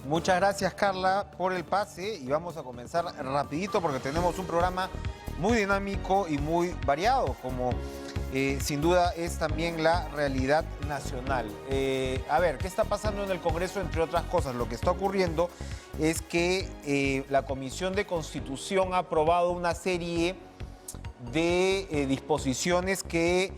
Muchas gracias, Carla, por el pase y vamos a comenzar rapidito porque tenemos un programa muy dinámico y muy variado, como sin duda es también la realidad nacional. A ver, ¿qué está pasando en el Congreso? Entre otras cosas, lo que está ocurriendo es que la Comisión de Constitución ha aprobado una serie de disposiciones que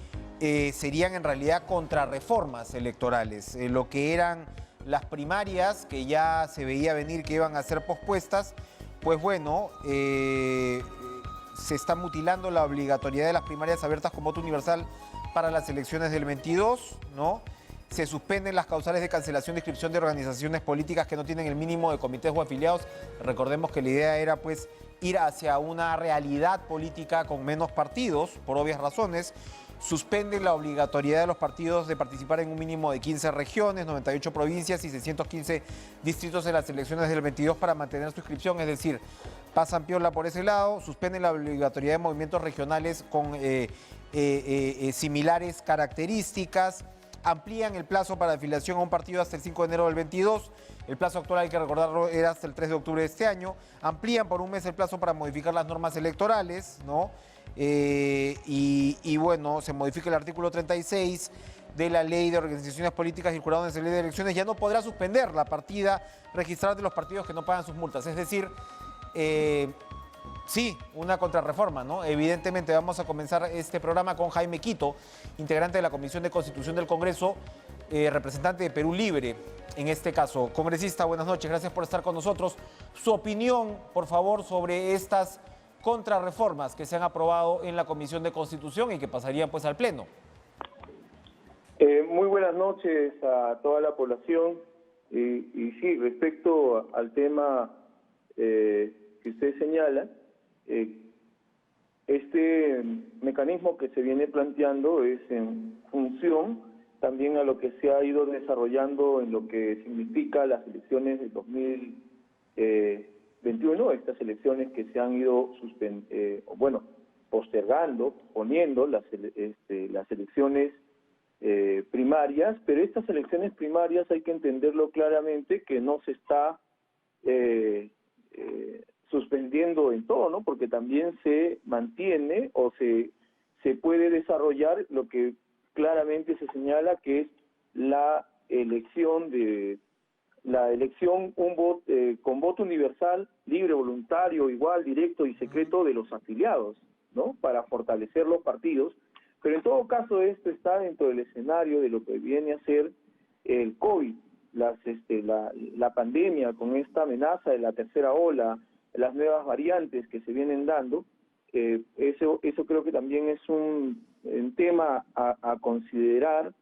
serían en realidad contrarreformas electorales, lo que eran las primarias, que ya se veía venir que iban a ser pospuestas. Pues bueno, se está mutilando la obligatoriedad de las primarias abiertas con voto universal para las elecciones del 22, ¿no? Se suspenden las causales de cancelación de inscripción de organizaciones políticas que no tienen el mínimo de comités o afiliados. Recordemos que la idea era pues ir hacia una realidad política con menos partidos, por obvias razones. Suspenden la obligatoriedad de los partidos de participar en un mínimo de 15 regiones, 98 provincias y 615 distritos en las elecciones del 22 para mantener su inscripción, es decir, pasan piola por ese lado. Suspenden la obligatoriedad de movimientos regionales con similares características. Amplían el plazo para afiliación a un partido hasta el 5 de enero del 22. El plazo actual, hay que recordarlo, era hasta el 3 de octubre de este año. Amplían por un mes el plazo para modificar las normas electorales, ¿no? Y bueno, se modifica el artículo 36 de la Ley de Organizaciones Políticas y el Jurado Nacional de Elecciones. Ya no podrá suspender la partida registral de los partidos que no pagan sus multas. Es decir, sí, una contrarreforma, ¿no? Evidentemente vamos a comenzar este programa con Jaime Quito, integrante de la Comisión de Constitución del Congreso, representante de Perú Libre, en este caso. Congresista, buenas noches, gracias por estar con nosotros. Su opinión, por favor, sobre estas contrarreformas que se han aprobado en la Comisión de Constitución y que pasarían pues al Pleno. Muy buenas noches a toda la población. Y sí, respecto al tema que usted señala, este mecanismo que se viene planteando es en función también a lo que se ha ido desarrollando en lo que significa las elecciones de 2021, estas elecciones que se han ido postergando, poniendo las elecciones primarias, pero estas elecciones primarias hay que entenderlo claramente que no se está suspendiendo en todo, ¿no? Porque también se mantiene o se puede desarrollar lo que claramente se señala que es la elección con voto universal, libre, voluntario, igual, directo y secreto de los afiliados, ¿no? Para fortalecer los partidos. Pero en todo caso esto está dentro del escenario de lo que viene a ser el COVID, la pandemia con esta amenaza de la tercera ola, las nuevas variantes que se vienen dando. Eso creo que también es un tema a considerar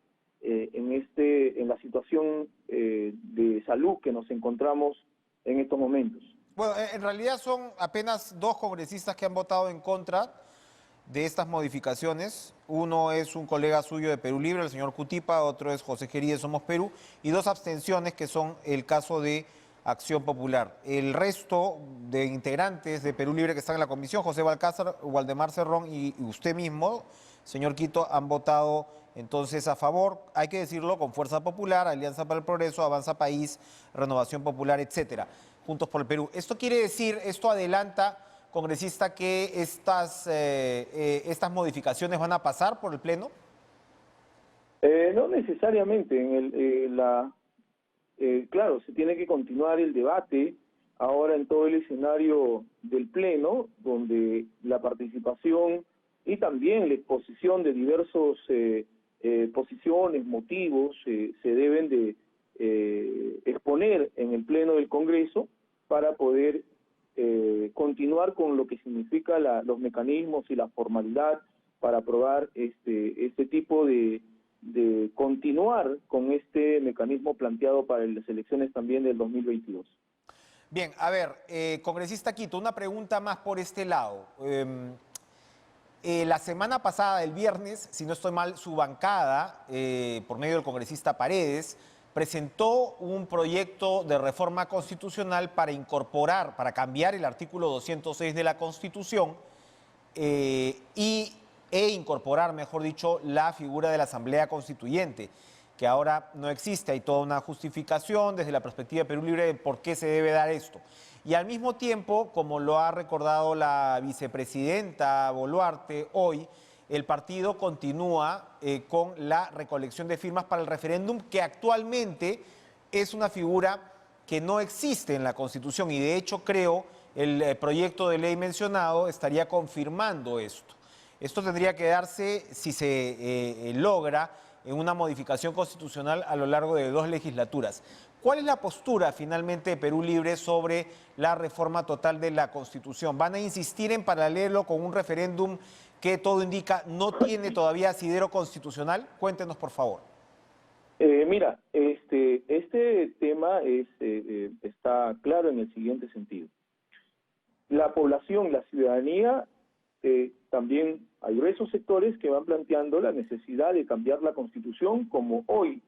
en la situación de salud que nos encontramos en estos momentos. Bueno, en realidad son apenas dos congresistas que han votado en contra de estas modificaciones. Uno es un colega suyo de Perú Libre, el señor Cutipa, otro es José Gerí de Somos Perú, y dos abstenciones que son el caso de Acción Popular. El resto de integrantes de Perú Libre que están en la comisión, José Balcázar, Waldemar Cerrón y usted mismo, señor Quito, han votado entonces a favor, hay que decirlo, con Fuerza Popular, Alianza para el Progreso, Avanza País, Renovación Popular, etcétera, Juntos por el Perú. Esto quiere decir, esto adelanta, congresista, que estas modificaciones van a pasar por el Pleno. No necesariamente. Claro, se tiene que continuar el debate ahora en todo el escenario del Pleno, donde la participación y también la exposición de diversos posiciones, motivos, se deben de exponer en el Pleno del Congreso para poder continuar con lo que significa los mecanismos y la formalidad para aprobar este tipo de continuar con este mecanismo planteado para las elecciones también del 2022. Bien, a ver, congresista Quito, una pregunta más por este lado. La semana pasada, el viernes, si no estoy mal, su bancada, por medio del congresista Paredes, presentó un proyecto de reforma constitucional para incorporar, para cambiar el artículo 206 de la Constitución e incorporar, mejor dicho, la figura de la Asamblea Constituyente. que ahora no existe. Hay toda una justificación desde la perspectiva de Perú Libre de por qué se debe dar esto. Y al mismo tiempo, como lo ha recordado la vicepresidenta Boluarte hoy, el partido continúa con la recolección de firmas para el referéndum, que actualmente es una figura que no existe en la Constitución y de hecho creo el proyecto de ley mencionado estaría confirmando esto. Esto tendría que darse si se logra en una modificación constitucional a lo largo de 2 legislaturas. ¿Cuál es la postura finalmente de Perú Libre sobre la reforma total de la Constitución? ¿Van a insistir en paralelo con un referéndum que todo indica no tiene todavía asidero constitucional? Cuéntenos, por favor. Mira, este tema está claro en el siguiente sentido. La población, la ciudadanía, también hay gruesos sectores que van planteando la necesidad de cambiar la Constitución, como hoy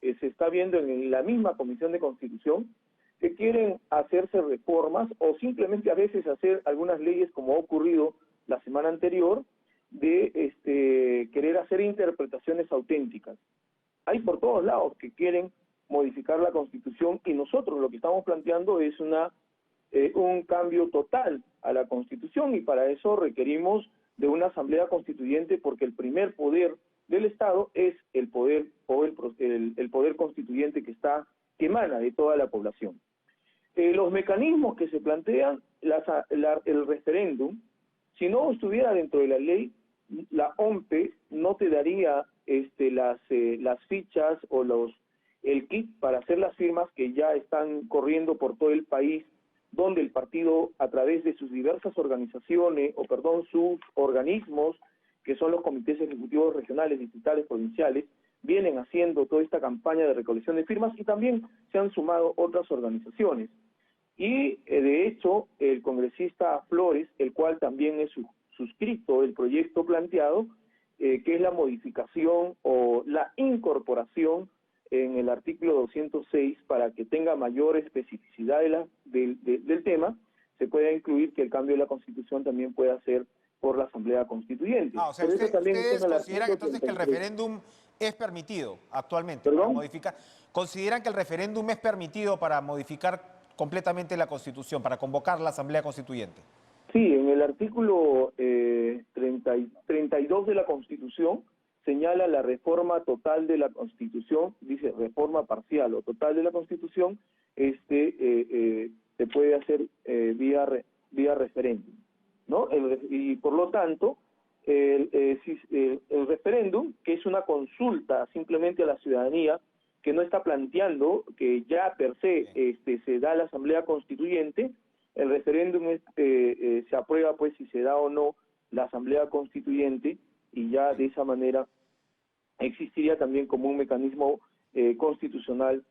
se está viendo en la misma Comisión de Constitución, que quieren hacerse reformas o simplemente a veces hacer algunas leyes, como ha ocurrido la semana anterior, de querer hacer interpretaciones auténticas. Hay por todos lados que quieren modificar la Constitución y nosotros lo que estamos planteando es un cambio total a la Constitución y para eso requerimos de una asamblea constituyente porque el primer poder del Estado es el poder constituyente que emana de toda la población. Los mecanismos que se plantean, el referéndum, si no estuviera dentro de la ley, la OMPE no te daría las fichas o el kit para hacer las firmas que ya están corriendo por todo el país, donde el partido, a través de sus diversas organizaciones, sus organismos, que son los comités ejecutivos regionales, distritales, provinciales, vienen haciendo toda esta campaña de recolección de firmas y también se han sumado otras organizaciones. Y de hecho, el congresista Flores, el cual también es suscrito el proyecto planteado, que es la modificación o la incorporación en el artículo 206 para que tenga mayor especificidad del tema, se pueda incluir que el cambio de la Constitución también pueda ser por la Asamblea Constituyente. O sea, ustedes consideran entonces que el referéndum es permitido actualmente para modificar. ¿Consideran que el referéndum es permitido para modificar completamente la Constitución, para convocar la Asamblea Constituyente? Sí, en el artículo 32 de la Constitución señala la reforma total de la Constitución, dice reforma parcial o total de la Constitución, se puede hacer vía referéndum, ¿no? Y por lo tanto, el referéndum, que es una consulta simplemente a la ciudadanía, que no está planteando que ya per se se da la Asamblea Constituyente, el referéndum se aprueba pues si se da o no la Asamblea Constituyente y ya de esa manera existiría también como un mecanismo constitucional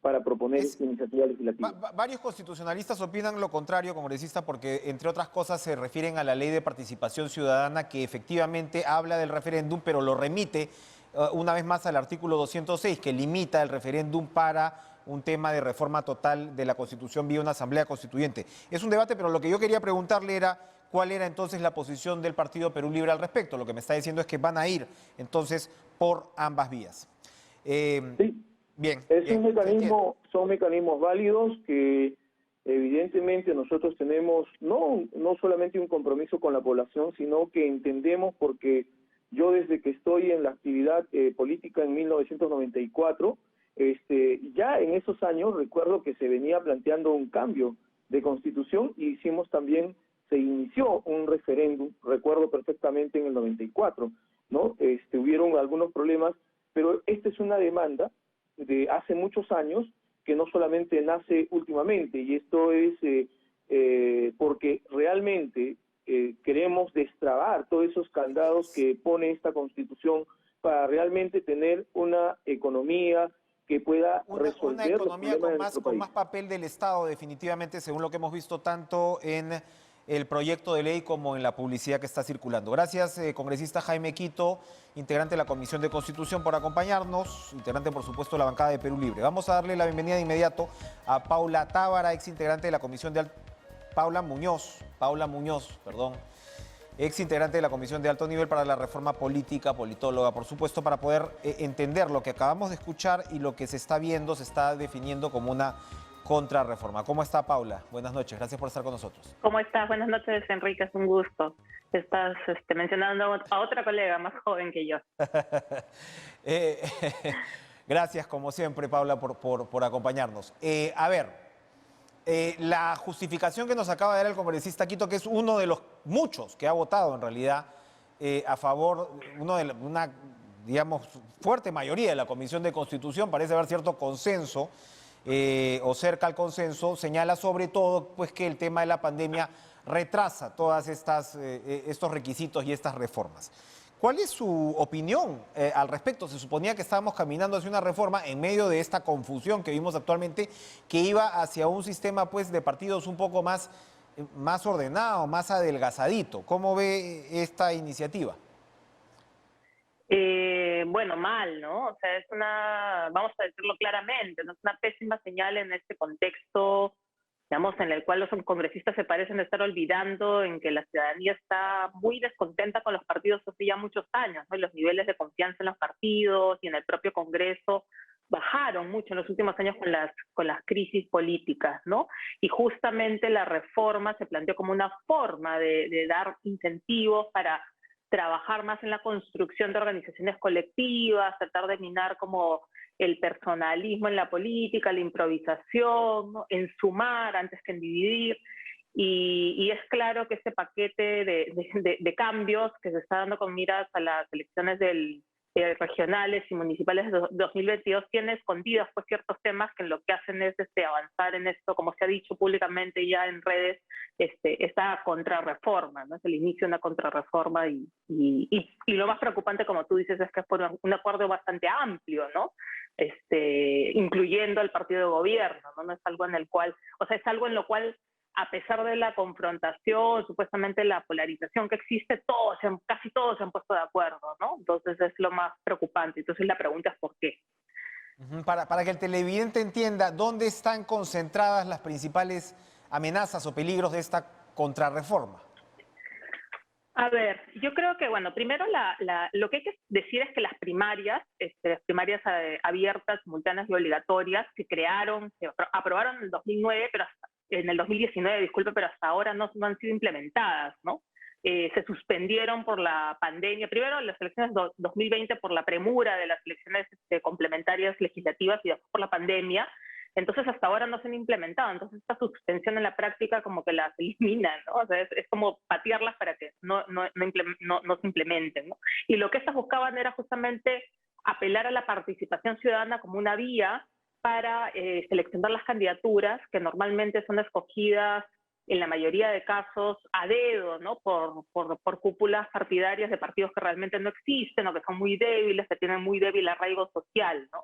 para proponer iniciativas legislativas. Varios constitucionalistas opinan lo contrario, congresista, porque entre otras cosas se refieren a la Ley de Participación Ciudadana que efectivamente habla del referéndum, pero lo remite una vez más al artículo 206, que limita el referéndum para un tema de reforma total de la Constitución vía una Asamblea Constituyente. Es un debate, pero lo que yo quería preguntarle era cuál era entonces la posición del Partido Perú Libre al respecto. Lo que me está diciendo es que van a ir entonces por ambas vías. Sí. Bien. Son mecanismos válidos que evidentemente nosotros tenemos no solamente un compromiso con la población, sino que entendemos, porque yo desde que estoy en la actividad política en 1994, ya en esos años recuerdo que se venía planteando un cambio de constitución y se inició un referéndum, recuerdo perfectamente en el 94, ¿no? Hubieron algunos problemas, pero esta es una demanda de hace muchos años que no solamente nace últimamente, y esto es porque realmente queremos destrabar todos esos candados que pone esta Constitución para realmente tener una economía que pueda resolver una economía los problemas con más papel del Estado, definitivamente, según lo que hemos visto tanto en el proyecto de ley como en la publicidad que está circulando. Gracias, congresista Jaime Quito, integrante de la Comisión de Constitución, por acompañarnos, integrante, por supuesto, de la bancada de Perú Libre. Vamos a darle la bienvenida de inmediato a Paula Tábara, ex integrante de la Comisión de Paula Muñoz, ex integrante de la Comisión de Alto Nivel para la Reforma Política, politóloga, por supuesto, para poder entender lo que acabamos de escuchar y lo que se está viendo, se está definiendo como una contrarreforma. ¿Cómo está, Paula? Buenas noches, gracias por estar con nosotros. ¿Cómo estás? Buenas noches, Enrique, es un gusto. Estás mencionando a otra colega más joven que yo. Eh, Gracias, como siempre, Paula, por acompañarnos. A ver, la justificación que nos acaba de dar el congresista Quito, que es uno de los muchos que ha votado en realidad a favor, una, digamos, fuerte mayoría de la Comisión de Constitución, parece haber cierto consenso o cerca al consenso, señala sobre todo pues, que el tema de la pandemia retrasa todas estos requisitos y estas reformas. ¿Cuál es su opinión al respecto? Se suponía que estábamos caminando hacia una reforma en medio de esta confusión que vimos actualmente, que iba hacia un sistema pues, de partidos un poco más ordenado, más adelgazadito. ¿Cómo ve esta iniciativa? Bueno, mal, ¿no? O sea, vamos a decirlo claramente, ¿no? Es una pésima señal en este contexto, digamos, en el cual los congresistas se parecen estar olvidando en que la ciudadanía está muy descontenta con los partidos hace ya muchos años, ¿no? Y los niveles de confianza en los partidos y en el propio Congreso bajaron mucho en los últimos años con las crisis políticas, ¿no? Y justamente la reforma se planteó como una forma de dar incentivos para trabajar más en la construcción de organizaciones colectivas, tratar de minar como el personalismo en la política, la improvisación, ¿no? En sumar antes que en dividir. Y es claro que este paquete de cambios que se está dando con miras a las elecciones regionales y municipales de 2022 tiene escondidos pues, ciertos temas que lo que hacen es avanzar en esto, como se ha dicho públicamente ya en redes, esta contrarreforma, ¿no? Es el inicio de una contrarreforma y lo más preocupante, como tú dices, es que es por un acuerdo bastante amplio, ¿no? Incluyendo al partido de gobierno, ¿no? No es algo en el cual, o sea, es algo en lo cual, a pesar de la confrontación, supuestamente la polarización que existe, casi todos se han puesto de acuerdo, ¿no? Entonces es lo más preocupante. Entonces la pregunta es ¿por qué? Para que el televidente entienda, ¿dónde están concentradas las principales amenazas o peligros de esta contrarreforma? A ver, yo creo que, bueno, primero lo que hay que decir es que las primarias abiertas, simultáneas y obligatorias se aprobaron en el 2009, en el 2019, disculpe, pero hasta ahora no han sido implementadas, ¿no? Se suspendieron por la pandemia. Primero, las elecciones 2020 por la premura de las elecciones complementarias legislativas y después por la pandemia. Entonces, hasta ahora no se han implementado. Entonces, esta suspensión en la práctica como que las elimina, ¿no? O sea, es como patearlas para que no se implementen, ¿no? Y lo que estas buscaban era justamente apelar a la participación ciudadana como una vía para seleccionar las candidaturas que normalmente son escogidas en la mayoría de casos a dedo, ¿no? Por cúpulas partidarias de partidos que realmente no existen o que son muy débiles, que tienen muy débil arraigo social, ¿no?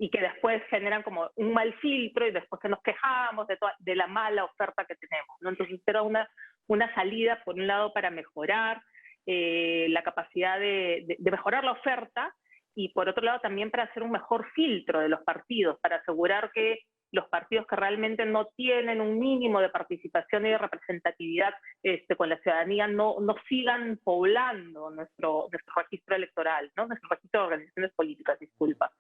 Y que después generan como un mal filtro y después que nos quejamos de la mala oferta que tenemos, ¿no? Entonces era una salida, por un lado, para mejorar la capacidad de mejorar la oferta y por otro lado también para hacer un mejor filtro de los partidos, para asegurar que los partidos que realmente no tienen un mínimo de participación y de representatividad con la ciudadanía no sigan poblando nuestro registro electoral, ¿no? Nuestro registro de organizaciones políticas, disculpa.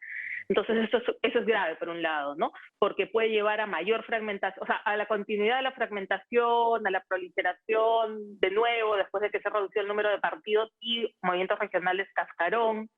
Entonces eso es grave, por un lado, ¿no? Porque puede llevar a mayor fragmentación, o sea, a la continuidad de la fragmentación, a la proliferación, de nuevo, después de que se redució el número de partidos y movimientos regionales cascarón.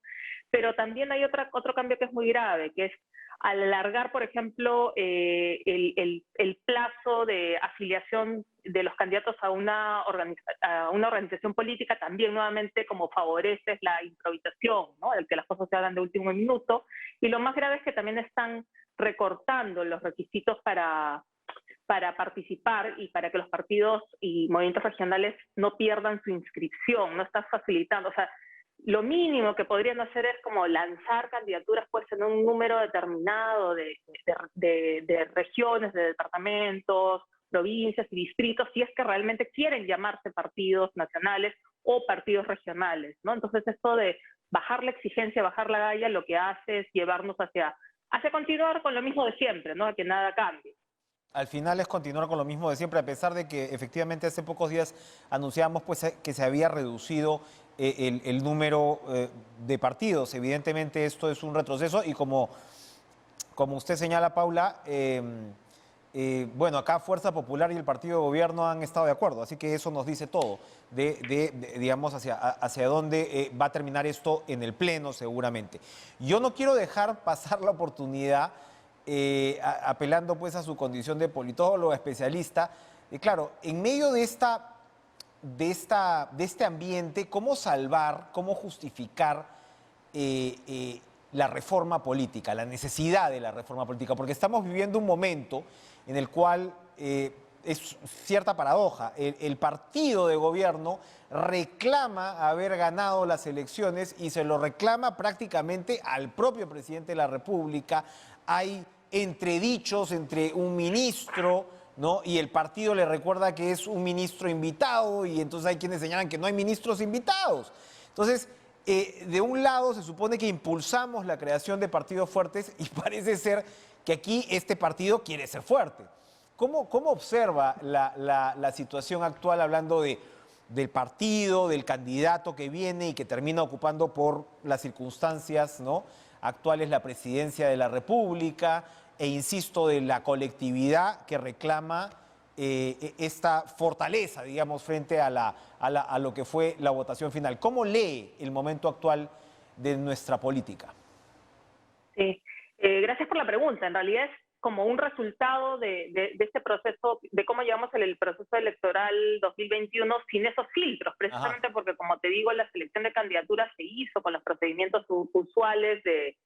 Pero también hay otro cambio que es muy grave, que es al alargar, por ejemplo, el plazo de afiliación de los candidatos a una organización política, también nuevamente como favoreces la improvisación, ¿no? El que las cosas se hagan de último minuto. Y lo más grave es que también están recortando los requisitos para participar y para que los partidos y movimientos regionales no pierdan su inscripción, no estás facilitando, o sea, lo mínimo que podrían hacer es como lanzar candidaturas pues en un número determinado de regiones, de departamentos, provincias y distritos, si es que realmente quieren llamarse partidos nacionales o partidos regionales, ¿no? Entonces esto de bajar la exigencia, bajar la galla, lo que hace es llevarnos hacia continuar con lo mismo de siempre, ¿no? A que nada cambie. Al final es continuar con lo mismo de siempre, a pesar de que efectivamente hace pocos días anunciamos pues, que se había reducido el número de partidos. Evidentemente esto es un retroceso y como usted señala, Paula, bueno, acá Fuerza Popular y el Partido de Gobierno han estado de acuerdo, así que eso nos dice todo digamos, hacia dónde va a terminar esto en el Pleno seguramente. Yo no quiero dejar pasar la oportunidad, apelando pues a su condición de politólogo, especialista, claro, en medio de este ambiente, ¿cómo salvar, cómo justificar la reforma política, la necesidad de la reforma política? Porque estamos viviendo un momento en el cual es cierta paradoja. El partido de gobierno reclama haber ganado las elecciones y se lo reclama prácticamente al propio presidente de la República. Hay entredichos entre un ministro, ¿no? Y el partido le recuerda que es un ministro invitado y entonces hay quienes señalan que no hay ministros invitados. Entonces, de un lado se supone que impulsamos la creación de partidos fuertes y parece ser que aquí este partido quiere ser fuerte. ¿Cómo observa la situación actual hablando del partido, del candidato que viene y que termina ocupando por las circunstancias, ¿no?, actuales la presidencia de la República e, insisto, de la colectividad que reclama esta fortaleza, digamos, frente a lo que fue la votación final? ¿Cómo lee el momento actual de nuestra política? Sí, gracias por la pregunta. En realidad es como un resultado de este proceso, de cómo llevamos el proceso electoral 2021 sin esos filtros, precisamente porque, como te digo, la selección de candidaturas se hizo con los procedimientos usuales de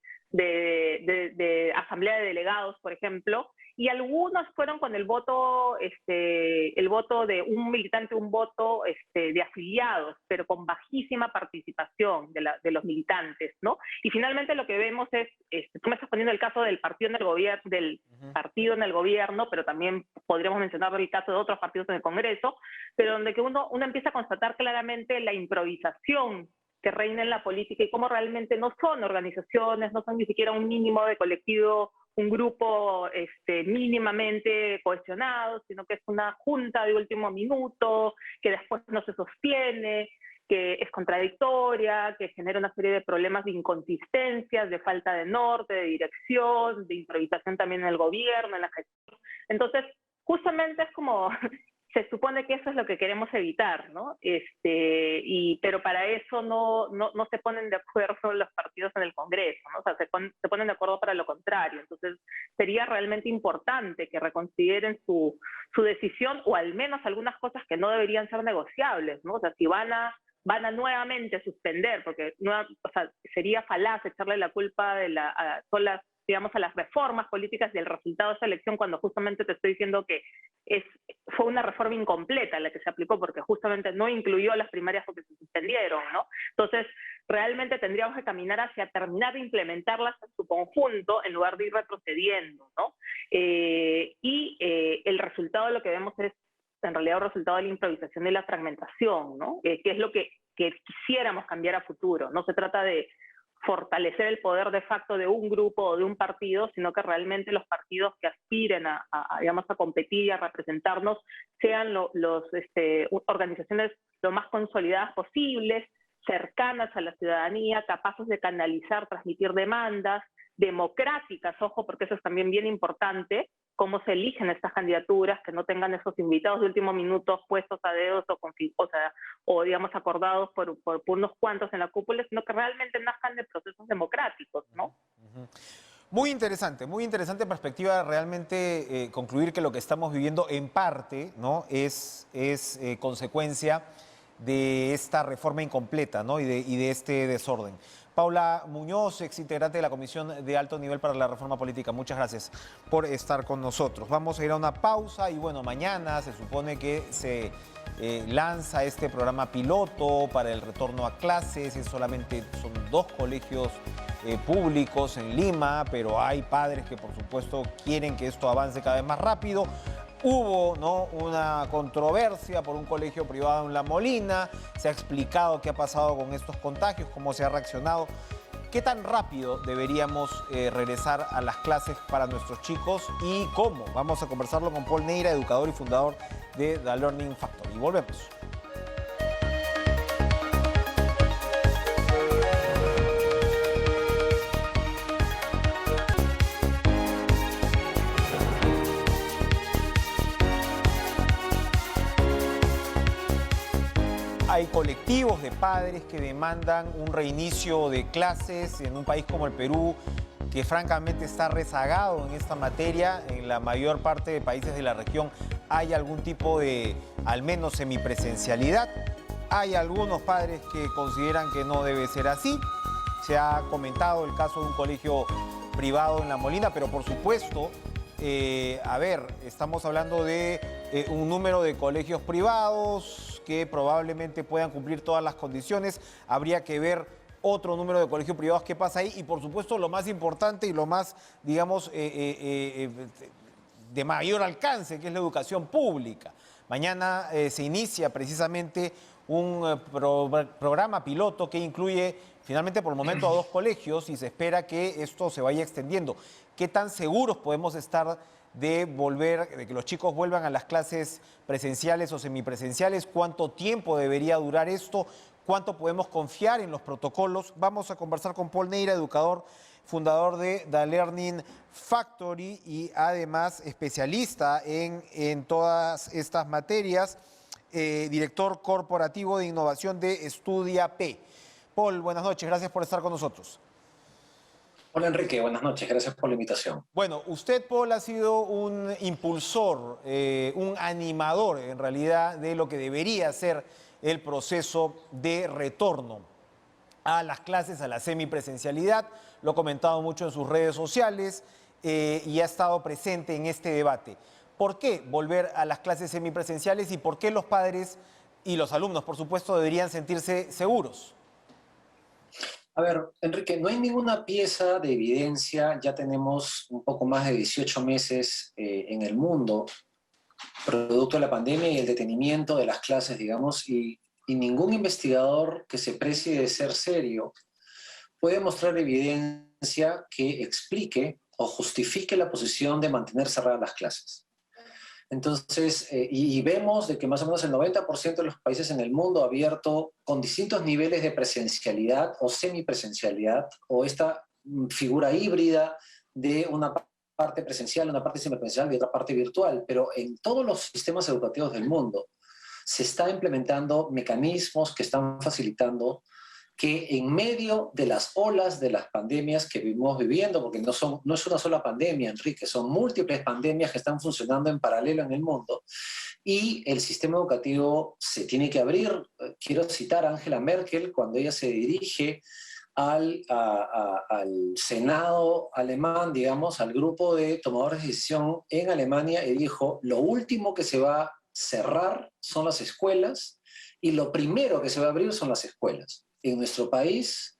asamblea de delegados, por ejemplo, y algunos fueron con el voto de un militante, un voto de afiliados, pero con bajísima participación de los militantes, ¿no? Y finalmente lo que vemos es, tú me estás poniendo el caso del partido en el gobierno, partido en el gobierno, pero también podríamos mencionar el caso de otros partidos en el Congreso, pero donde que uno empieza a constatar claramente la improvisación que reina en la política y cómo realmente no son organizaciones, no son ni siquiera un mínimo de colectivo, un grupo mínimamente cohesionado, sino que es una junta de último minuto, que después no se sostiene, que es contradictoria, que genera una serie de problemas de inconsistencias, de falta de norte, de dirección, de improvisación también en el gobierno, en la gestión. Entonces, justamente es como... se supone que eso es lo que queremos evitar, ¿no? Pero para eso no se ponen de acuerdo los partidos en el Congreso, ¿no? O sea, se ponen de acuerdo para lo contrario. Entonces, sería realmente importante que reconsideren su decisión, o al menos algunas cosas que no deberían ser negociables, ¿no? O sea, si van a nuevamente suspender, porque o sea, sería falaz echarle la culpa a las reformas políticas del resultado de esa elección, cuando justamente te estoy diciendo que fue una reforma incompleta la que se aplicó, porque justamente no incluyó las primarias porque se suspendieron, ¿no? Entonces, realmente tendríamos que caminar hacia terminar de implementarlas en su conjunto, en lugar de ir retrocediendo, ¿no? El resultado de lo que vemos es, en realidad, un resultado de la improvisación y la fragmentación, ¿no? Que es lo que quisiéramos cambiar a futuro. No se trata de fortalecer el poder de facto de un grupo o de un partido, sino que realmente los partidos que aspiren a competir y a representarnos sean organizaciones lo más consolidadas posibles, cercanas a la ciudadanía, capaces de canalizar, transmitir demandas, democráticas, ojo, porque eso es también bien importante, cómo se eligen estas candidaturas, que no tengan esos invitados de último minuto puestos a dedos o digamos acordados por unos cuantos en la cúpula, sino que realmente nazcan de procesos democráticos, ¿no? Muy interesante perspectiva, realmente concluir que lo que estamos viviendo en parte, ¿no?, es consecuencia de esta reforma incompleta, ¿no?, y de este desorden. Paula Muñoz, ex integrante de la Comisión de Alto Nivel para la Reforma Política, muchas gracias por estar con nosotros. Vamos a ir a una pausa y bueno, mañana se supone que se lanza este programa piloto para el retorno a clases. Solamente son 2 colegios públicos en Lima, pero hay padres que por supuesto quieren que esto avance cada vez más rápido. Hubo, ¿no?, una controversia por un colegio privado en La Molina. Se ha explicado qué ha pasado con estos contagios, cómo se ha reaccionado. ¿Qué tan rápido deberíamos regresar a las clases para nuestros chicos y cómo? Vamos a conversarlo con Paul Neira, educador y fundador de The Learning Factory. Y volvemos. Hay colectivos de padres que demandan un reinicio de clases en un país como el Perú, que francamente está rezagado en esta materia. En la mayor parte de países de la región hay algún tipo de, al menos, semipresencialidad. Hay algunos padres que consideran que no debe ser así. Se ha comentado el caso de un colegio privado en La Molina, pero por supuesto, estamos hablando de un número de colegios privados que probablemente puedan cumplir todas las condiciones. Habría que ver otro número de colegios privados, qué pasa ahí. Y por supuesto lo más importante y lo más, digamos, de mayor alcance, que es la educación pública. Mañana se inicia precisamente un programa piloto que incluye finalmente por el momento a 2 colegios y se espera que esto se vaya extendiendo. ¿Qué tan seguros podemos estar de que los chicos vuelvan a las clases presenciales o semipresenciales? ¿Cuánto tiempo debería durar esto? ¿Cuánto podemos confiar en los protocolos? Vamos a conversar con Paul Neira, educador, fundador de The Learning Factory y además especialista en todas estas materias, director corporativo de innovación de Estudia P. Paul, buenas noches, gracias por estar con nosotros. Hola Enrique, buenas noches, gracias por la invitación. Bueno, usted, Paul, ha sido un impulsor, un animador en realidad de lo que debería ser el proceso de retorno a las clases, a la semipresencialidad. Lo ha comentado mucho en sus redes sociales y ha estado presente en este debate. ¿Por qué volver a las clases semipresenciales y por qué los padres y los alumnos, por supuesto, deberían sentirse seguros? A ver, Enrique, no hay ninguna pieza de evidencia, ya tenemos un poco más de 18 meses en el mundo, producto de la pandemia y el detenimiento de las clases, digamos, y ningún investigador que se precie de ser serio puede mostrar evidencia que explique o justifique la posición de mantener cerradas las clases. Entonces, y vemos de que más o menos el 90% de los países en el mundo ha abierto con distintos niveles de presencialidad o semipresencialidad, o esta figura híbrida de una parte presencial, una parte semipresencial y otra parte virtual, pero en todos los sistemas educativos del mundo se está implementando mecanismos que están facilitando que en medio de las olas de las pandemias que vivimos viviendo, porque no es una sola pandemia, Enrique, son múltiples pandemias que están funcionando en paralelo en el mundo, y el sistema educativo se tiene que abrir. Quiero citar a Angela Merkel cuando ella se dirige al Senado alemán, digamos, al grupo de tomadores de decisión en Alemania, y dijo: lo último que se va a cerrar son las escuelas y lo primero que se va a abrir son las escuelas. En nuestro país,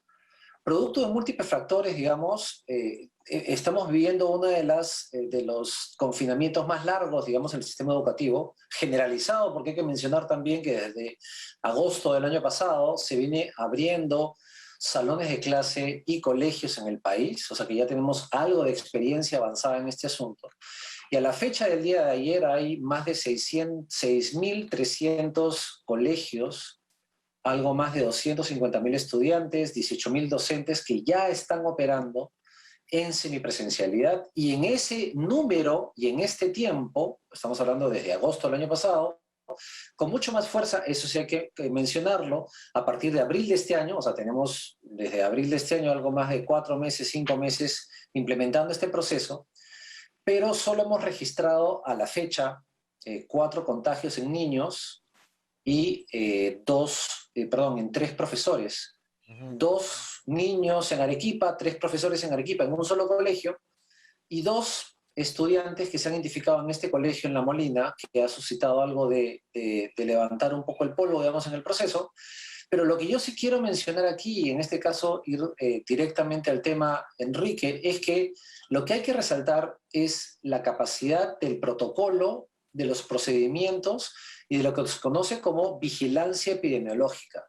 producto de múltiples factores, digamos, estamos viviendo uno de los confinamientos más largos, digamos, en el sistema educativo, generalizado, porque hay que mencionar también que desde agosto del año pasado se viene abriendo salones de clase y colegios en el país, o sea que ya tenemos algo de experiencia avanzada en este asunto. Y a la fecha del día de ayer hay más de 6.300 colegios, algo más de 250.000 estudiantes, 18.000 docentes que ya están operando en semipresencialidad, y en ese número y en este tiempo, estamos hablando desde agosto del año pasado, con mucho más fuerza, eso sí hay que mencionarlo, a partir de abril de este año, o sea, tenemos desde abril de este año algo más de 4 meses, 5 meses implementando este proceso, pero solo hemos registrado a la fecha 4 contagios en niños y en 3 profesores. 2 niños en Arequipa, 3 profesores en Arequipa en un solo colegio, y 2 estudiantes que se han identificado en este colegio en La Molina, que ha suscitado algo de levantar un poco el polvo, digamos, en el proceso. Pero lo que yo sí quiero mencionar aquí, y en este caso ir directamente al tema, Enrique, es que lo que hay que resaltar es la capacidad del protocolo, de los procedimientos y de lo que se conoce como vigilancia epidemiológica.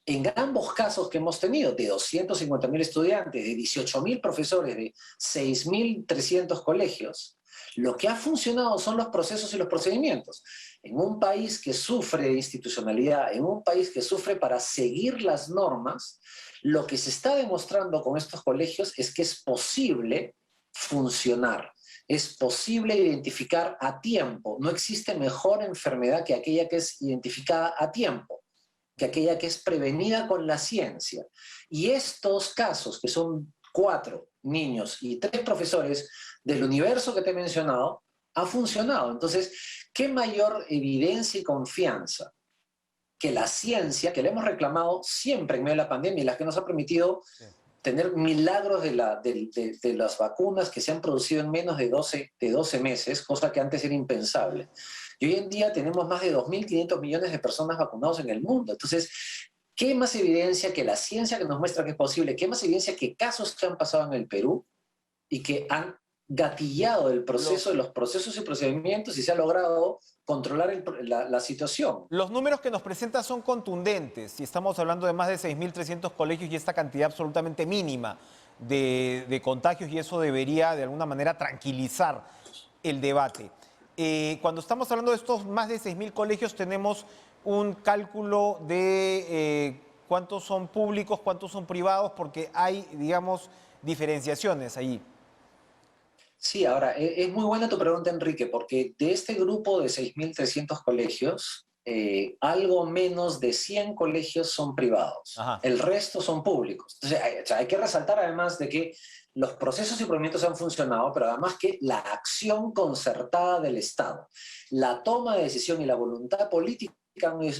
En ambos casos que hemos tenido, de 250.000 estudiantes, de 18.000 profesores, de 6.300 colegios, lo que ha funcionado son los procesos y los procedimientos. En un país que sufre de institucionalidad, en un país que sufre para seguir las normas, lo que se está demostrando con estos colegios es que es posible funcionar. Es posible identificar a tiempo. No existe mejor enfermedad que aquella que es identificada a tiempo, que aquella que es prevenida con la ciencia. Y estos casos, que son 4 niños y 3 profesores del universo que te he mencionado, ha funcionado. Entonces, ¿qué mayor evidencia y confianza que la ciencia, que le hemos reclamado siempre en medio de la pandemia y la que nos ha permitido tener milagros de las vacunas que se han producido en menos de 12 meses, cosa que antes era impensable? Y hoy en día tenemos más de 2.500 millones de personas vacunados en el mundo. Entonces, ¿qué más evidencia que la ciencia que nos muestra que es posible? ¿Qué más evidencia que casos que han pasado en el Perú y que han gatillado el proceso de los procesos y procedimientos y se ha logrado controlar la situación? Los números que nos presenta son contundentes y estamos hablando de más de 6.300 colegios y esta cantidad absolutamente mínima de contagios, y eso debería de alguna manera tranquilizar el debate. Cuando estamos hablando de estos más de 6.000 colegios, tenemos un cálculo de cuántos son públicos, cuántos son privados, porque hay, digamos, diferenciaciones allí. Sí, ahora, es muy buena tu pregunta, Enrique, porque de este grupo de 6.300 colegios, algo menos de 100 colegios son privados. Ajá. El resto son públicos. Entonces, hay que resaltar además de que los procesos y procedimientos han funcionado, pero además que la acción concertada del Estado, la toma de decisión y la voluntad política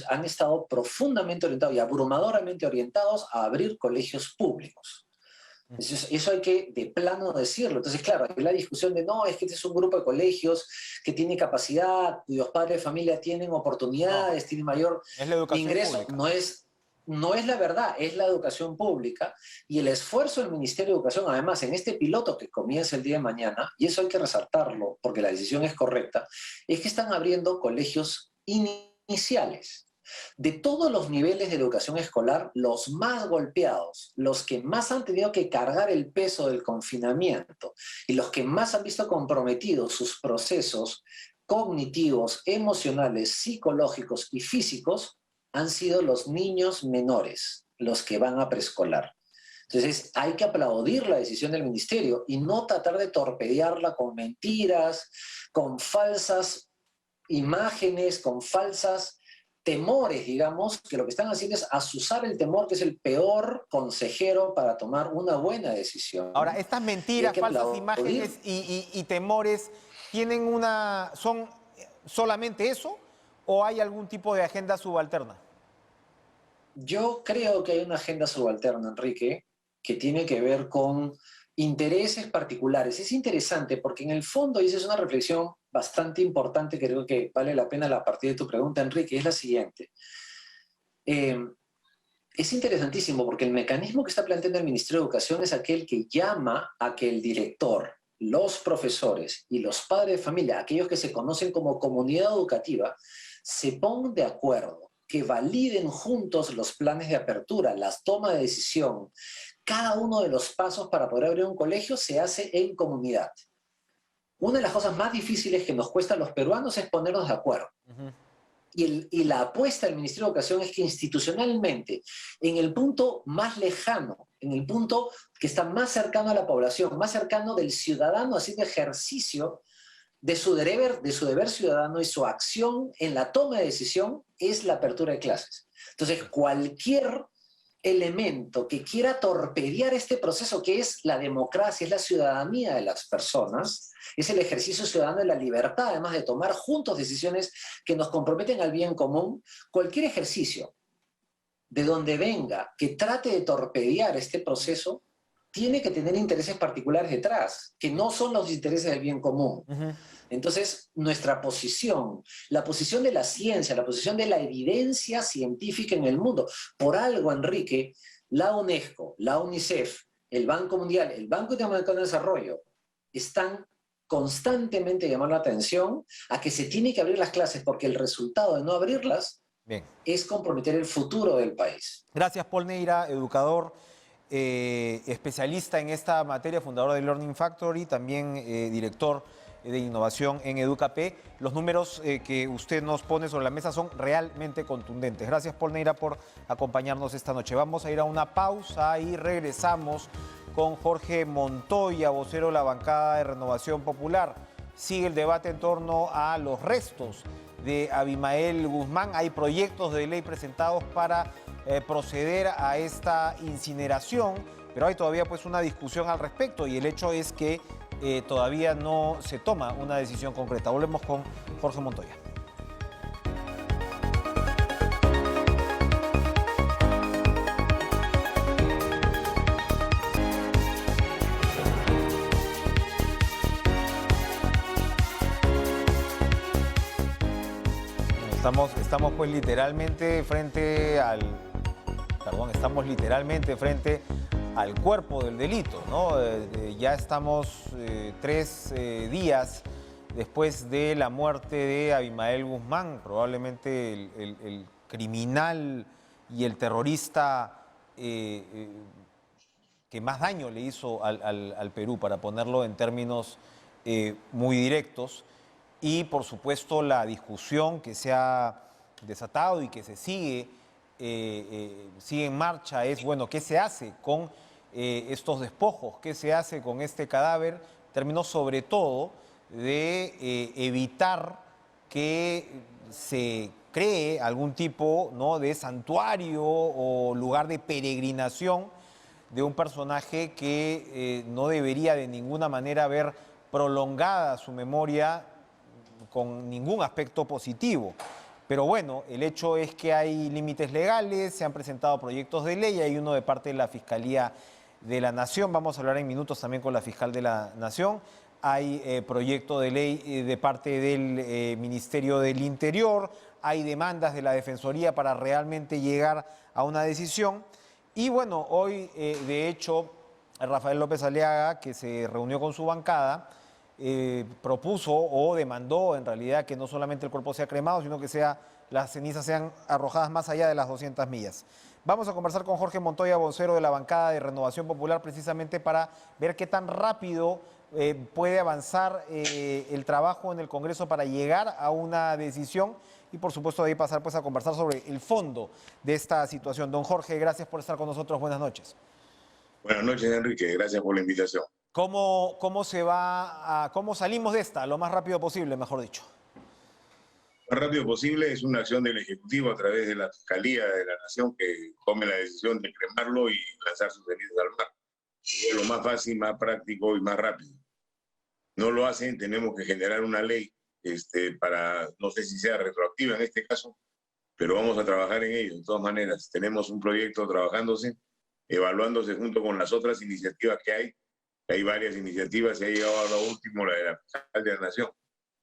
han estado profundamente orientados y abrumadoramente orientados a abrir colegios públicos. Eso hay que de plano decirlo. Entonces, claro, hay la discusión de no, es que este es un grupo de colegios que tiene capacidad, cuyos padres de familia tienen oportunidades, tienen mayor ingreso. No es la verdad, es la educación pública y el esfuerzo del Ministerio de Educación, además, en este piloto que comienza el día de mañana, y eso hay que resaltarlo porque la decisión es correcta, es que están abriendo colegios iniciales. De todos los niveles de educación escolar, los más golpeados, los que más han tenido que cargar el peso del confinamiento y los que más han visto comprometidos sus procesos cognitivos, emocionales, psicológicos y físicos, han sido los niños menores, los que van a preescolar. Entonces hay que aplaudir la decisión del ministerio y no tratar de torpedearla con mentiras, con falsas imágenes, con falsas temores, digamos, que lo que están haciendo es azuzar el temor, que es el peor consejero para tomar una buena decisión. Ahora, estas mentiras, falsas imágenes y temores, ¿son solamente eso o hay algún tipo de agenda subalterna? Yo creo que hay una agenda subalterna, Enrique, que tiene que ver con intereses particulares. Es interesante porque en el fondo, y esa es una reflexión bastante importante que creo que vale la pena a partir de tu pregunta, Enrique, es la siguiente. Es interesantísimo porque el mecanismo que está planteando el Ministerio de Educación es aquel que llama a que el director, los profesores y los padres de familia, aquellos que se conocen como comunidad educativa, se pongan de acuerdo, que validen juntos los planes de apertura, las tomas de decisión. Cada uno de los pasos para poder abrir un colegio se hace en comunidad. Una de las cosas más difíciles que nos cuesta a los peruanos es ponernos de acuerdo. Y la apuesta del Ministerio de Educación es que institucionalmente, en el punto más lejano, en el punto que está más cercano a la población, más cercano del ciudadano haciendo ejercicio de su deber ciudadano y su acción en la toma de decisión, es la apertura de clases. Entonces, cualquier elemento que quiera torpedear este proceso que es la democracia, es la ciudadanía de las personas, es el ejercicio ciudadano de la libertad, además de tomar juntos decisiones que nos comprometen al bien común, cualquier ejercicio de donde venga que trate de torpedear este proceso tiene que tener intereses particulares detrás, que no son los intereses del bien común. Entonces, nuestra posición, la posición de la ciencia, la posición de la evidencia científica en el mundo, por algo, Enrique, la UNESCO, la UNICEF, el Banco Mundial, el Banco Interamericano de Desarrollo, están constantemente llamando la atención a que se tiene que abrir las clases porque el resultado de no abrirlas Bien. es comprometer el futuro del país. Gracias, Paul Neira, educador, especialista en esta materia, fundador de Learning Factory, también director de innovación en EducaP. Los números que usted nos pone sobre la mesa son realmente contundentes. Gracias, Paul Neira, por acompañarnos esta noche. Vamos a ir a una pausa y regresamos con Jorge Montoya, vocero de la bancada de Renovación Popular. Sigue el debate en torno a los restos de Abimael Guzmán. Hay proyectos de ley presentados para proceder a esta incineración, pero hay todavía pues una discusión al respecto y el hecho es que todavía no se toma una decisión concreta. Volvemos con Jorge Montoya. Estamos pues literalmente frente al... estamos literalmente frente al cuerpo del delito, ¿no? Ya estamos 3 días después de la muerte de Abimael Guzmán, probablemente el criminal y el terrorista que más daño le hizo al Perú, para ponerlo en términos muy directos. Y por supuesto la discusión que se ha desatado y que se sigue en marcha es, bueno, ¿qué se hace con estos despojos? ¿Qué se hace con este cadáver? En términos sobre todo de evitar que se cree algún tipo, ¿no?, de santuario o lugar de peregrinación de un personaje que no debería de ninguna manera ver prolongada su memoria con ningún aspecto positivo. Pero bueno, el hecho es que hay límites legales, se han presentado proyectos de ley, hay uno de parte de la Fiscalía de la Nación, vamos a hablar en minutos también con la fiscal de la Nación, hay proyecto de ley de parte del Ministerio del Interior, hay demandas de la Defensoría para realmente llegar a una decisión. Y bueno, hoy de hecho Rafael López Aliaga, que se reunió con su bancada, propuso o demandó en realidad que no solamente el cuerpo sea cremado, sino que las cenizas sean arrojadas más allá de las 200 millas. Vamos a conversar con Jorge Montoya, vocero de la bancada de Renovación Popular, precisamente para ver qué tan rápido puede avanzar el trabajo en el Congreso para llegar a una decisión y por supuesto de ahí pasar pues a conversar sobre el fondo de esta situación. Don Jorge, gracias por estar con nosotros, buenas noches. Buenas noches, Enrique, gracias por la invitación. ¿Cómo salimos de esta lo más rápido posible, mejor dicho? Lo más rápido posible es una acción del Ejecutivo a través de la Fiscalía de la Nación que tome la decisión de cremarlo y lanzar sus cenizas al mar. Es lo más fácil, más práctico y más rápido. No lo hacen, tenemos que generar una ley para, no sé si sea retroactiva en este caso, pero vamos a trabajar en ello. De todas maneras, tenemos un proyecto trabajándose, evaluándose junto con las otras iniciativas que hay. Hay varias iniciativas, se ha llegado a lo último, la de la Fiscal de la Nación.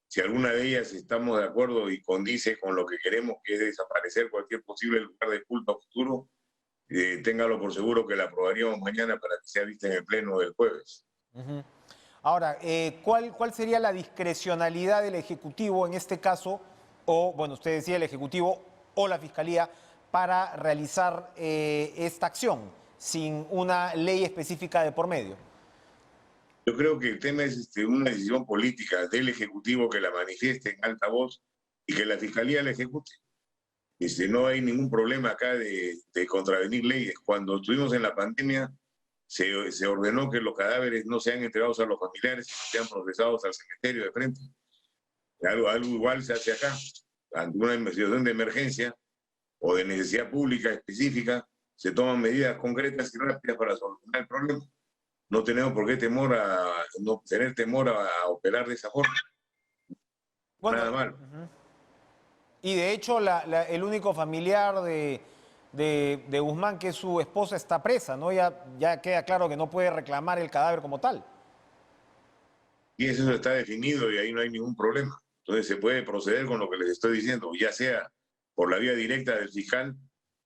Si alguna de ellas estamos de acuerdo y condice con lo que queremos, que es desaparecer cualquier posible lugar de culto futuro, téngalo por seguro que la aprobaríamos mañana para que sea vista en el pleno del jueves. Uh-huh. Ahora, ¿cuál sería la discrecionalidad del Ejecutivo en este caso, o, bueno, usted decía el Ejecutivo o la Fiscalía, para realizar esta acción sin una ley específica de por medio? Yo creo que el tema es una decisión política del Ejecutivo que la manifieste en alta voz y que la Fiscalía la ejecute. No hay ningún problema acá de contravenir leyes. Cuando estuvimos en la pandemia, se ordenó que los cadáveres no sean entregados a los familiares, sean procesados al cementerio de frente. Algo igual se hace acá. Ante una situación de emergencia o de necesidad pública específica, se toman medidas concretas y rápidas para solucionar el problema. No tenemos por qué tener temor a operar de esa forma. Bueno, nada malo. Uh-huh. Y de hecho, el único familiar de Guzmán, que es su esposa, está presa, ¿no? Ya queda claro que no puede reclamar el cadáver como tal. Y eso está definido y ahí no hay ningún problema. Entonces se puede proceder con lo que les estoy diciendo, ya sea por la vía directa del fiscal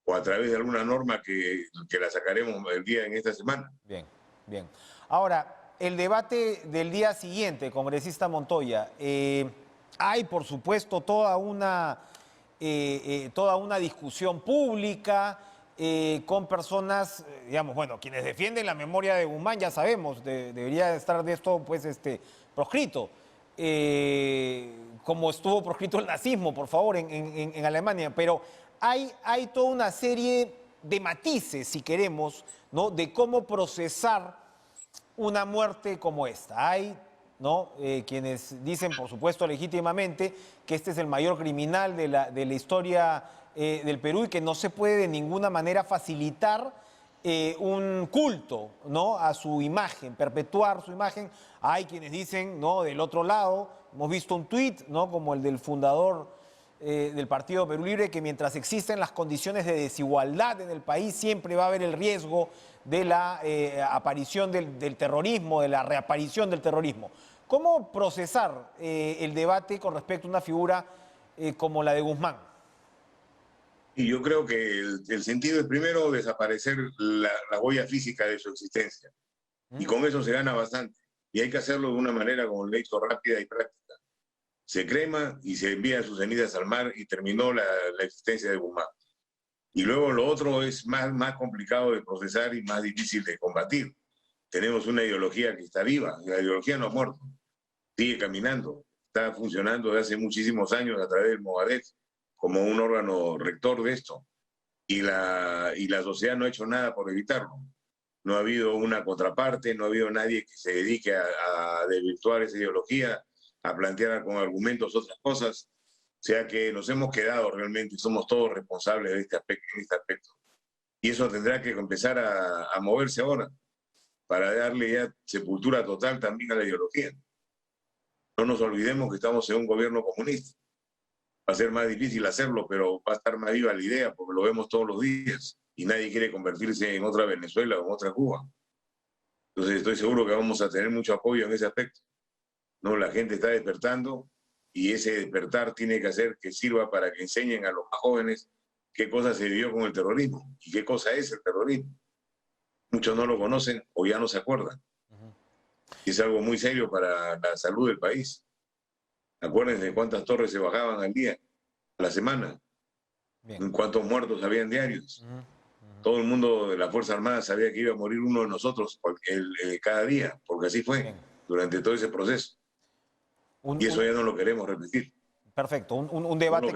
o a través de alguna norma que la sacaremos en esta semana. Bien. Bien. Ahora, el debate del día siguiente, congresista Montoya, hay por supuesto toda una toda una discusión pública con personas, digamos, bueno, quienes defienden la memoria de Guzmán, ya sabemos, debería estar de esto, pues, proscrito, como estuvo proscrito el nazismo, por favor, en Alemania, pero hay toda una serie de matices, si queremos, ¿no?, de cómo procesar una muerte como esta. Hay, ¿no?, quienes dicen, por supuesto, legítimamente, que este es el mayor criminal de la historia del Perú y que no se puede de ninguna manera facilitar un culto, ¿no?, a su imagen, perpetuar su imagen. Hay quienes dicen, ¿no?, del otro lado, hemos visto un tuit, ¿no?, como el del fundador del Partido Perú Libre, que mientras existen las condiciones de desigualdad en el país, siempre va a haber el riesgo de la aparición del terrorismo, de la reaparición del terrorismo. ¿Cómo procesar el debate con respecto a una figura como la de Guzmán? Y yo creo que el sentido es primero desaparecer la huella física de su existencia. Y con eso se gana bastante. Y hay que hacerlo de una manera, como le he dicho, rápida y práctica. Se crema y se envía sus cenizas al mar y terminó la existencia de Guzmán. Y luego lo otro es más complicado de procesar y más difícil de combatir. Tenemos una ideología que está viva. La ideología no ha muerto. Sigue caminando. Está funcionando desde hace muchísimos años a través del Movadef como un órgano rector de esto. Y la sociedad no ha hecho nada por evitarlo. No ha habido una contraparte, no ha habido nadie que se dedique a desvirtuar esa ideología, a plantear con argumentos otras cosas. O sea que nos hemos quedado realmente, somos todos responsables de este aspecto. Y eso tendrá que empezar a moverse ahora, para darle ya sepultura total también a la ideología. No nos olvidemos que estamos en un gobierno comunista. Va a ser más difícil hacerlo, pero va a estar más viva la idea, porque lo vemos todos los días, y nadie quiere convertirse en otra Venezuela o en otra Cuba. Entonces estoy seguro que vamos a tener mucho apoyo en ese aspecto. ¿No? La gente está despertando, y ese despertar tiene que hacer que sirva para que enseñen a los más jóvenes qué cosa se vivió con el terrorismo, y qué cosa es el terrorismo. Muchos no lo conocen o ya no se acuerdan. Y es algo muy serio para la salud del país. Acuérdense de cuántas torres se bajaban al día, a la semana. Bien. Cuántos muertos habían diarios. Todo el mundo de la Fuerza Armada sabía que iba a morir uno de nosotros cada día, porque así fue. Bien. Durante todo ese proceso. Y eso ya no lo queremos repetir. Perfecto, un debate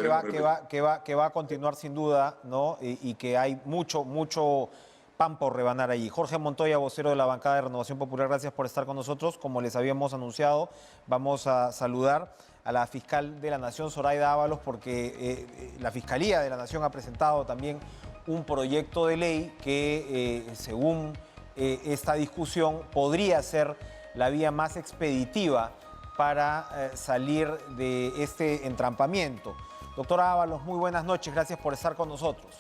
que va a continuar sin duda, ¿no? Y que hay mucho pan por rebanar allí. Jorge Montoya, vocero de la bancada de Renovación Popular, gracias por estar con nosotros. Como les habíamos anunciado, vamos a saludar a la fiscal de la Nación, Zoraida Ábalos, porque la Fiscalía de la Nación ha presentado también un proyecto de ley que, según esta discusión, podría ser la vía más expeditiva para salir de este entrampamiento. Doctora Ábalos, muy buenas noches, gracias por estar con nosotros.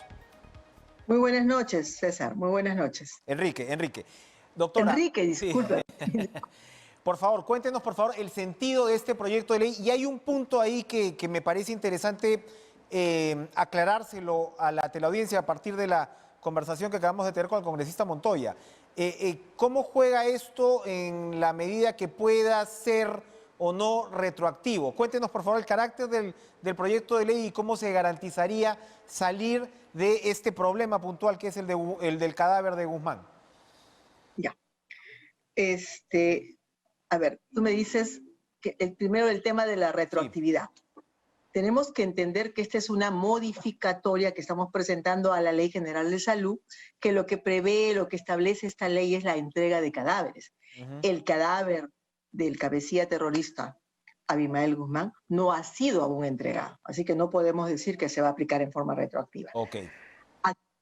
Muy buenas noches, César, muy buenas noches. Enrique. Doctora. Enrique, disculpa. Sí. Por favor, cuéntenos, por favor, el sentido de este proyecto de ley. Y hay un punto ahí que me parece interesante aclarárselo a la teleaudiencia a partir de la conversación que acabamos de tener con el congresista Montoya. ¿Cómo juega esto en la medida que pueda ser o no retroactivo? Cuéntenos, por favor, el carácter del proyecto de ley y cómo se garantizaría salir de este problema puntual que es el del cadáver de Guzmán. Ya. A ver, tú me dices que primero el tema de la retroactividad. Sí. Tenemos que entender que esta es una modificatoria que estamos presentando a la Ley General de Salud, que lo que prevé, lo que establece esta ley es la entrega de cadáveres. El cadáver del cabecilla terrorista Abimael Guzmán no ha sido aún entregado, así que no podemos decir que se va a aplicar en forma retroactiva. Okay.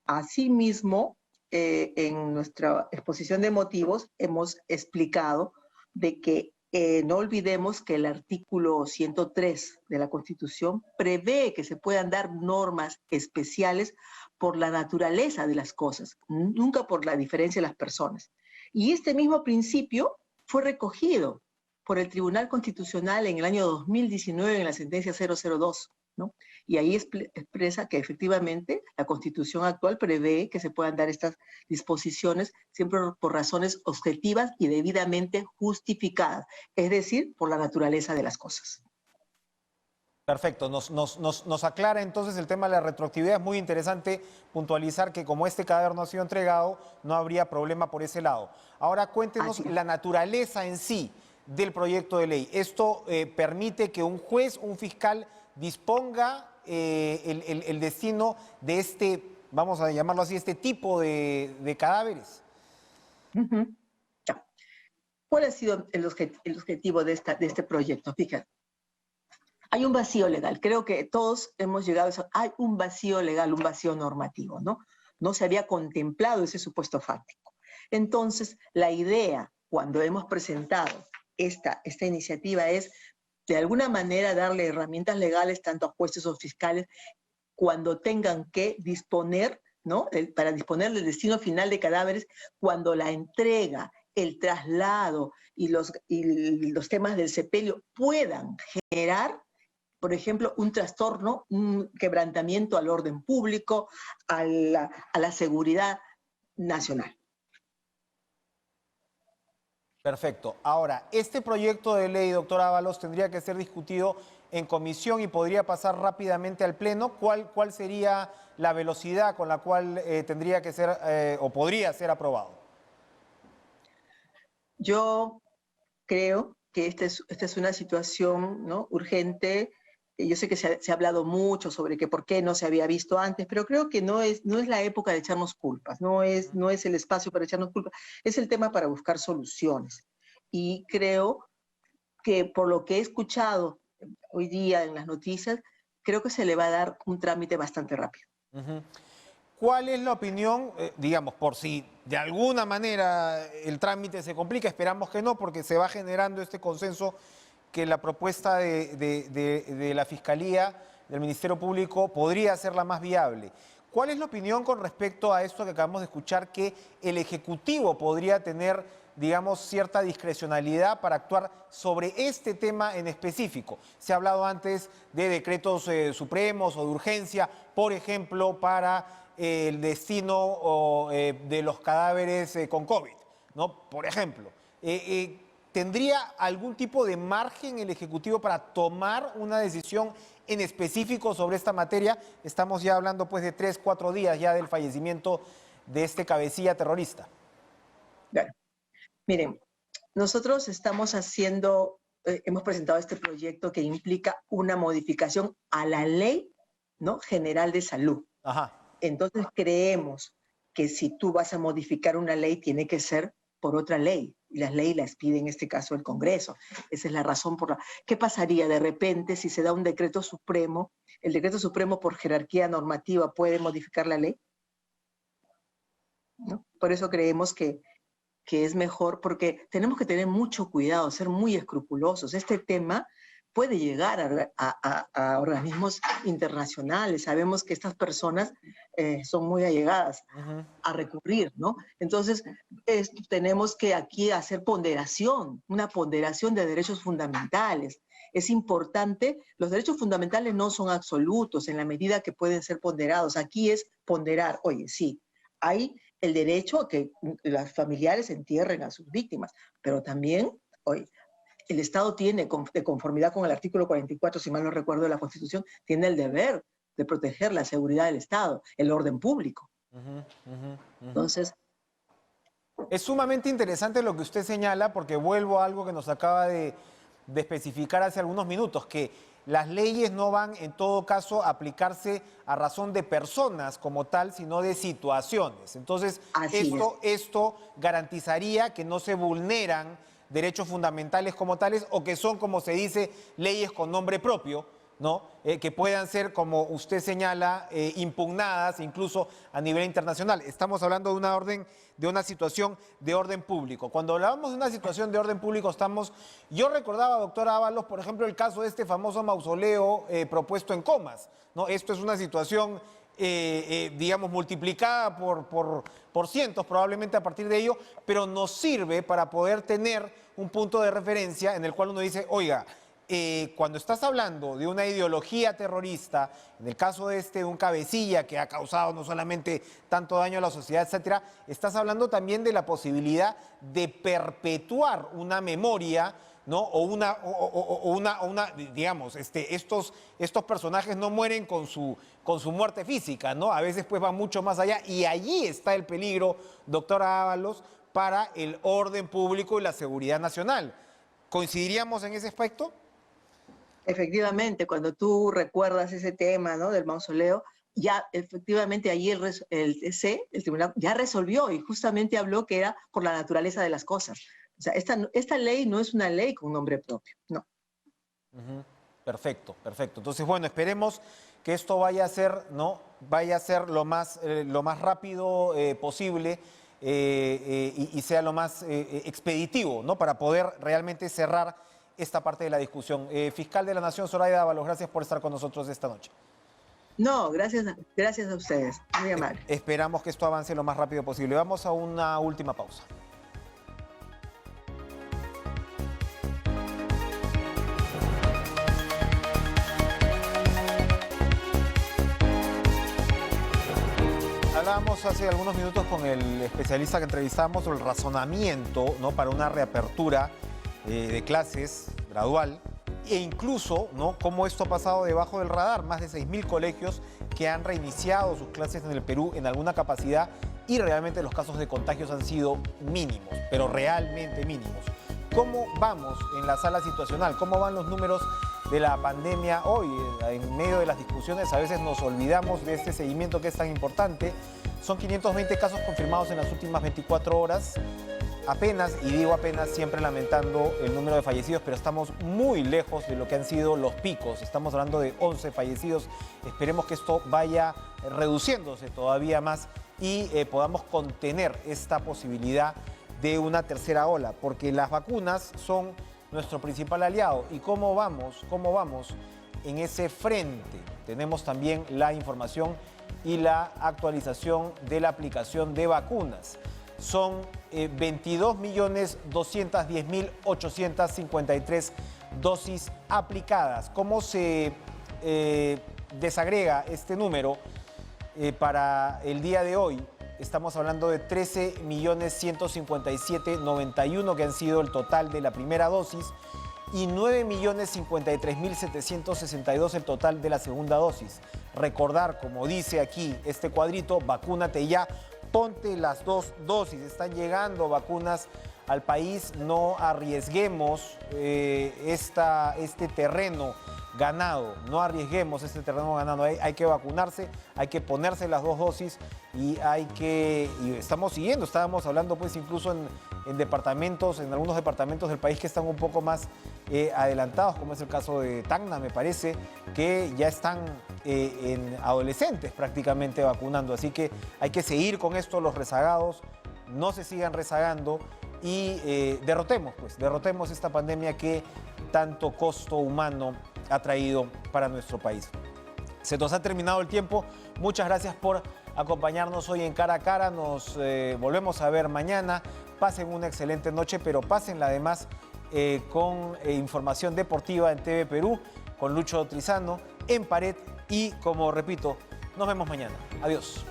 Asimismo, en nuestra exposición de motivos hemos explicado de que no olvidemos que el artículo 103 de la Constitución prevé que se puedan dar normas especiales por la naturaleza de las cosas, nunca por la diferencia de las personas. Y este mismo principio fue recogido por el Tribunal Constitucional en el año 2019 en la sentencia 002, ¿no? Y ahí expresa que efectivamente la Constitución actual prevé que se puedan dar estas disposiciones siempre por razones objetivas y debidamente justificadas, es decir, por la naturaleza de las cosas. Perfecto, nos aclara entonces el tema de la retroactividad. Es muy interesante puntualizar que como este cadáver no ha sido entregado, no habría problema por ese lado. Ahora cuéntenos la naturaleza en sí del proyecto de ley. ¿Esto permite que un juez, un fiscal, disponga el destino de este, vamos a llamarlo así, este tipo de cadáveres? Ya. ¿Cuál ha sido el objetivo de este proyecto? Fíjate. Hay un vacío legal. Creo que todos hemos llegado a eso. Hay un vacío legal, un vacío normativo, ¿no? No se había contemplado ese supuesto fáctico. Entonces, la idea, cuando hemos presentado esta iniciativa, es de alguna manera darle herramientas legales tanto a jueces o fiscales cuando tengan que disponer, ¿no? Para disponer del destino final de cadáveres, cuando la entrega, el traslado y los temas del sepelio puedan generar, por ejemplo, un trastorno, un quebrantamiento al orden público, a la seguridad nacional. Perfecto. Ahora, este proyecto de ley, doctor Ábalos, tendría que ser discutido en comisión y podría pasar rápidamente al Pleno. ¿Cuál sería la velocidad con la cual tendría que ser o podría ser aprobado? Yo creo que esta es una situación, ¿no?, urgente. Yo sé que se ha hablado mucho sobre que por qué no se había visto antes, pero creo que no es la época de echarnos culpas, no es el espacio para echarnos culpas, es el tema para buscar soluciones. Y creo que por lo que he escuchado hoy día en las noticias, creo que se le va a dar un trámite bastante rápido. ¿Cuál es la opinión, digamos, por si de alguna manera el trámite se complica? Esperamos que no, porque se va generando este consenso que la propuesta de la Fiscalía, del Ministerio Público, podría ser la más viable. ¿Cuál es la opinión con respecto a esto que acabamos de escuchar, que el Ejecutivo podría tener, digamos, cierta discrecionalidad para actuar sobre este tema en específico? Se ha hablado antes de decretos supremos o de urgencia, por ejemplo, para el destino de los cadáveres con COVID, ¿no? Por ejemplo. ¿Tendría algún tipo de margen el Ejecutivo para tomar una decisión en específico sobre esta materia? Estamos ya hablando pues de 3, 4 días ya del fallecimiento de este cabecilla terrorista. Claro. Miren, nosotros hemos presentado este proyecto que implica una modificación a la Ley, ¿no?, General de Salud. Ajá. Entonces creemos que si tú vas a modificar una ley, tiene que ser por otra ley. Y las leyes las pide en este caso el Congreso. Esa es la razón por la... ¿Qué pasaría de repente si se da un decreto supremo? ¿El decreto supremo por jerarquía normativa puede modificar la ley? ¿No? Por eso creemos que es mejor, porque tenemos que tener mucho cuidado, ser muy escrupulosos. Este tema puede llegar a organismos internacionales. Sabemos que estas personas son muy allegadas a recurrir, ¿no? Entonces, tenemos que aquí hacer una ponderación de derechos fundamentales. Es importante, los derechos fundamentales no son absolutos en la medida que pueden ser ponderados. Aquí es ponderar, oye, sí, hay el derecho a que los familiares entierren a sus víctimas, pero también, oye, el Estado tiene, de conformidad con el artículo 44, si mal no recuerdo, de la Constitución, tiene el deber de proteger la seguridad del Estado, el orden público. Entonces... Es sumamente interesante lo que usted señala, porque vuelvo a algo que nos acaba de especificar hace algunos minutos, que las leyes no van en todo caso a aplicarse a razón de personas como tal, sino de situaciones. Entonces, esto garantizaría que no se vulneran derechos fundamentales como tales, o que son, como se dice, leyes con nombre propio, ¿no? Que puedan ser, como usted señala, impugnadas incluso a nivel internacional. Estamos hablando de una situación de orden público. Cuando hablamos de una situación de orden público, yo recordaba, doctor Ábalos, por ejemplo, el caso de este famoso mausoleo propuesto en Comas, ¿no? Esto es una situación, digamos, multiplicada por cientos probablemente a partir de ello, pero nos sirve para poder tener un punto de referencia en el cual uno dice, oiga, cuando estás hablando de una ideología terrorista, en el caso de un cabecilla que ha causado no solamente tanto daño a la sociedad, etcétera, estás hablando también de la posibilidad de perpetuar una memoria, ¿no? Digamos, estos personajes no mueren con su muerte física, ¿no? A veces pues va mucho más allá y allí está el peligro, doctora Ábalos, para el orden público y la seguridad nacional. ¿Coincidiríamos en ese aspecto? Efectivamente, cuando tú recuerdas ese tema, ¿no?, del mausoleo, ya efectivamente allí el tribunal, ya resolvió y justamente habló que era por la naturaleza de las cosas. O sea, esta ley no es una ley con nombre propio, no. Perfecto, perfecto. Entonces, bueno, esperemos que esto vaya a ser, ¿no? Vaya a ser lo más rápido posible y sea lo más expeditivo, ¿no? Para poder realmente cerrar esta parte de la discusión. Fiscal de la Nación, Zoraida Ábalos, gracias por estar con nosotros esta noche. No, gracias a ustedes. Muy amable. Esperamos que esto avance lo más rápido posible. Vamos a una última pausa. Hablábamos hace algunos minutos con el especialista que entrevistamos sobre el razonamiento, ¿no?, para una reapertura de clases gradual e incluso, ¿no?, cómo esto ha pasado debajo del radar. Más de 6.000 colegios que han reiniciado sus clases en el Perú en alguna capacidad y realmente los casos de contagios han sido mínimos, pero realmente mínimos. ¿Cómo vamos en la sala situacional? ¿Cómo van los números de la pandemia hoy? En medio de las discusiones a veces nos olvidamos de este seguimiento que es tan importante. Son 520 casos confirmados en las últimas 24 horas. Apenas, y digo apenas, siempre lamentando el número de fallecidos, pero estamos muy lejos de lo que han sido los picos. Estamos hablando de 11 fallecidos. Esperemos que esto vaya reduciéndose todavía más y podamos contener esta posibilidad de una tercera ola, porque las vacunas son nuestro principal aliado. ¿Y cómo vamos en ese frente? Tenemos también la información y la actualización de la aplicación de vacunas. Son 22.210.853 dosis aplicadas. ¿Cómo se desagrega este número para el día de hoy? Estamos hablando de 13.157.091 que han sido el total de la primera dosis y 9.053.762 el total de la segunda dosis. Recordar, como dice aquí este cuadrito, vacúnate ya, ponte las 2 dosis. Están llegando vacunas al país, no arriesguemos este terreno ganado, no arriesguemos este terreno ganado. Hay que vacunarse, hay que ponerse las 2 dosis y estábamos hablando pues incluso en algunos departamentos del país que están un poco más adelantados, como es el caso de Tacna, me parece, que ya están en adolescentes prácticamente vacunando. Así que hay que seguir con esto, los rezagados no se sigan rezagando y derrotemos esta pandemia que tanto costo humano ha traído para nuestro país. Se nos ha terminado el tiempo. Muchas gracias por acompañarnos hoy en Cara a Cara. Nos volvemos a ver mañana. Pasen una excelente noche, pero pásenla además con información deportiva en TV Perú, con Lucho Trizano, en Pared y, como repito, nos vemos mañana. Adiós.